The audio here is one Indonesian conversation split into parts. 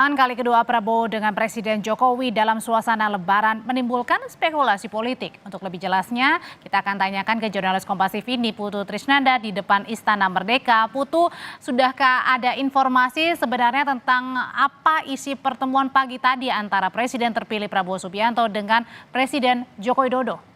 Kali kedua Prabowo dengan Presiden Jokowi dalam suasana Lebaran menimbulkan spekulasi politik. Untuk lebih jelasnya, kita akan tanyakan ke jurnalis Kompas TV Putu Trisnanda di depan Istana Merdeka. Putu, sudahkah ada informasi sebenarnya tentang apa isi pertemuan pagi tadi antara Presiden terpilih Prabowo Subianto dengan Presiden Joko Widodo?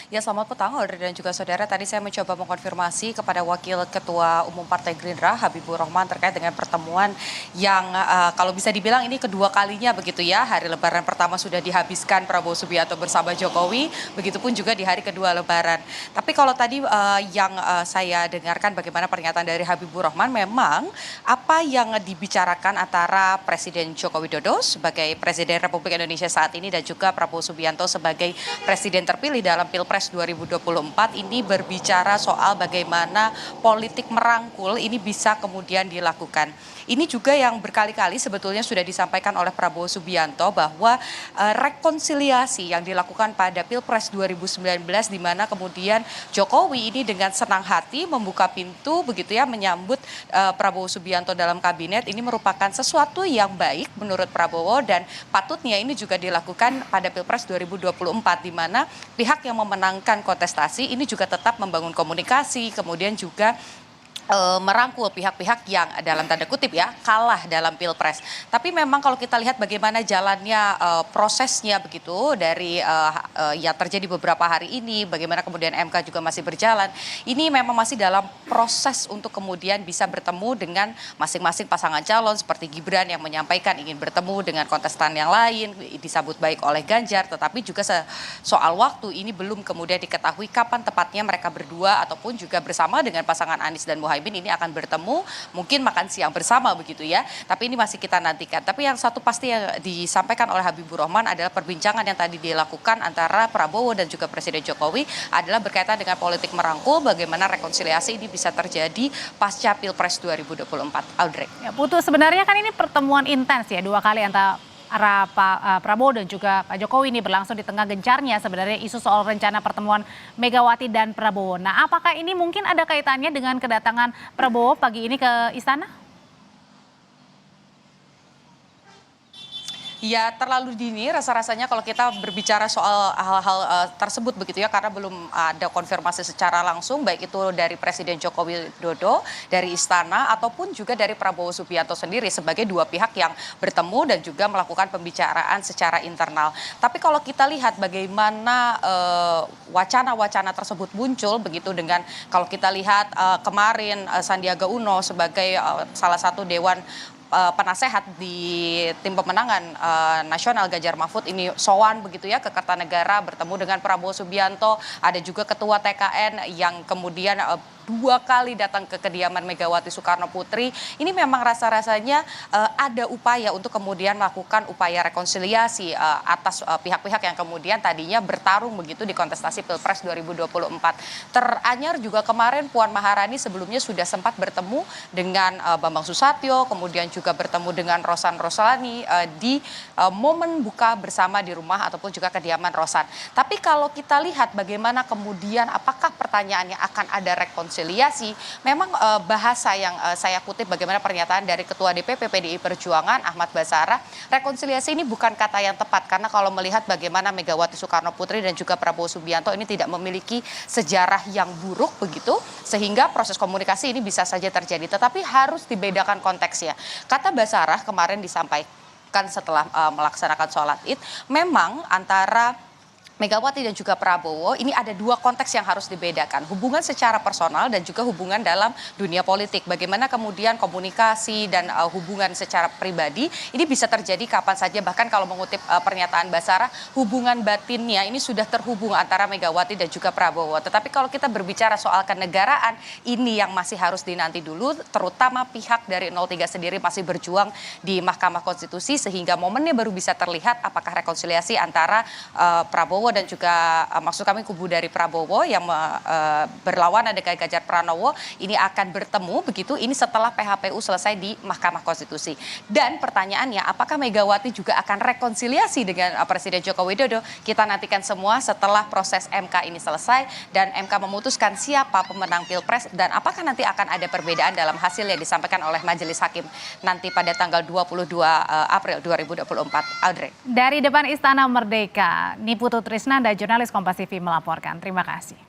Ya, selamat petang Audrey dan juga saudara. Tadi saya mencoba mengkonfirmasi kepada Wakil Ketua Umum Partai Gerindra Habibur Rahman terkait dengan pertemuan yang kalau bisa dibilang ini kedua kalinya begitu ya. Hari Lebaran pertama sudah dihabiskan Prabowo Subianto bersama Jokowi, begitupun juga di hari kedua Lebaran. Tapi kalau tadi yang saya dengarkan bagaimana pernyataan dari Habibur Rahman, memang apa yang dibicarakan antara Presiden Joko Widodo sebagai Presiden Republik Indonesia saat ini dan juga Prabowo Subianto sebagai Presiden terpilih dalam Pilpres 2024 ini berbicara soal bagaimana politik merangkul ini bisa kemudian dilakukan. Ini juga yang berkali-kali sebetulnya sudah disampaikan oleh Prabowo Subianto bahwa rekonsiliasi yang dilakukan pada Pilpres 2019 di mana kemudian Jokowi ini dengan senang hati membuka pintu begitu ya menyambut Prabowo Subianto dalam kabinet, ini merupakan sesuatu yang baik menurut Prabowo dan patutnya ini juga dilakukan pada Pilpres 2024 di mana pihak yang memenangkan kontestasi ini juga tetap membangun komunikasi, kemudian juga merangkul pihak-pihak yang dalam tanda kutip ya kalah dalam Pilpres. Tapi memang kalau kita lihat bagaimana jalannya prosesnya begitu dari yang terjadi beberapa hari ini, bagaimana kemudian MK juga masih berjalan, ini memang masih dalam proses untuk kemudian bisa bertemu dengan masing-masing pasangan calon seperti Gibran yang menyampaikan ingin bertemu dengan kontestan yang lain, disambut baik oleh Ganjar, tetapi juga soal waktu ini belum kemudian diketahui kapan tepatnya mereka berdua ataupun juga bersama dengan pasangan Anies dan Muhaymin ini akan bertemu, mungkin makan siang bersama begitu ya. Tapi ini masih kita nantikan. Tapi yang satu pasti yang disampaikan oleh Habibur Rahman adalah perbincangan yang tadi dilakukan antara Prabowo dan juga Presiden Jokowi adalah berkaitan dengan politik merangkul, bagaimana rekonsiliasi ini bisa terjadi pasca Pilpres 2024. Audrey. Ya, Putu, sebenarnya kan ini pertemuan intens ya, dua kali antara Pak Prabowo dan juga Pak Jokowi ini berlangsung di tengah gencarnya sebenarnya isu soal rencana pertemuan Megawati dan Prabowo. Nah, apakah ini mungkin ada kaitannya dengan kedatangan Prabowo pagi ini ke istana? Ya terlalu dini rasa-rasanya kalau kita berbicara soal hal-hal tersebut begitu ya, karena belum ada konfirmasi secara langsung baik itu dari Presiden Joko Widodo dari istana ataupun juga dari Prabowo Subianto sendiri sebagai dua pihak yang bertemu dan juga melakukan pembicaraan secara internal. Tapi kalau kita lihat bagaimana wacana-wacana tersebut muncul begitu dengan kalau kita lihat kemarin Sandiaga Uno sebagai salah satu dewan penasehat di tim pemenangan nasional Ganjar Mahfud ini sowan begitu ya ke Kertanegara bertemu dengan Prabowo Subianto, ada juga ketua TKN yang kemudian dua kali datang ke kediaman Megawati Soekarno Putri. Ini memang rasa-rasanya ada upaya untuk kemudian melakukan upaya rekonsiliasi atas pihak-pihak yang kemudian tadinya bertarung begitu di kontestasi Pilpres 2024. Teranyar juga kemarin Puan Maharani sebelumnya sudah sempat bertemu dengan Bambang Susatyo, kemudian juga bertemu dengan Rosan Roslani di momen buka bersama di rumah ataupun juga kediaman Rosan. Tapi kalau kita lihat bagaimana kemudian apakah pertanyaannya akan ada rekonsiliasi, memang bahasa yang saya kutip bagaimana pernyataan dari Ketua DPP PDI Perjuangan Ahmad Basarah, rekonsiliasi ini bukan kata yang tepat karena kalau melihat bagaimana Megawati Soekarno Putri dan juga Prabowo Subianto ini tidak memiliki sejarah yang buruk begitu sehingga proses komunikasi ini bisa saja terjadi, tetapi harus dibedakan konteksnya. Kata Basarah kemarin disampaikan setelah melaksanakan sholat Id, memang antara Megawati dan juga Prabowo ini ada dua konteks yang harus dibedakan. Hubungan secara personal dan juga hubungan dalam dunia politik. Bagaimana kemudian komunikasi dan hubungan secara pribadi ini bisa terjadi kapan saja. Bahkan kalau mengutip pernyataan Basarah, hubungan batinnya ini sudah terhubung antara Megawati dan juga Prabowo. Tetapi kalau kita berbicara soal kenegaraan, ini yang masih harus dinanti dulu. Terutama pihak dari 03 sendiri masih berjuang di Mahkamah Konstitusi sehingga momennya baru bisa terlihat apakah rekonsiliasi antara Prabowo Prabowo dan juga maksud kami kubu dari Prabowo yang berlawanan dengan Ganjar Pranowo ini akan bertemu begitu ini setelah PHPU selesai di Mahkamah Konstitusi. Dan pertanyaannya apakah Megawati juga akan rekonsiliasi dengan Presiden Joko Widodo? Kita nantikan semua setelah proses MK ini selesai dan MK memutuskan siapa pemenang Pilpres dan apakah nanti akan ada perbedaan dalam hasil yang disampaikan oleh Majelis Hakim nanti pada tanggal 22 April 2024. Audrey. Dari depan Istana Merdeka, Niputu Trisnanda, jurnalis Kompas TV melaporkan. Terima kasih.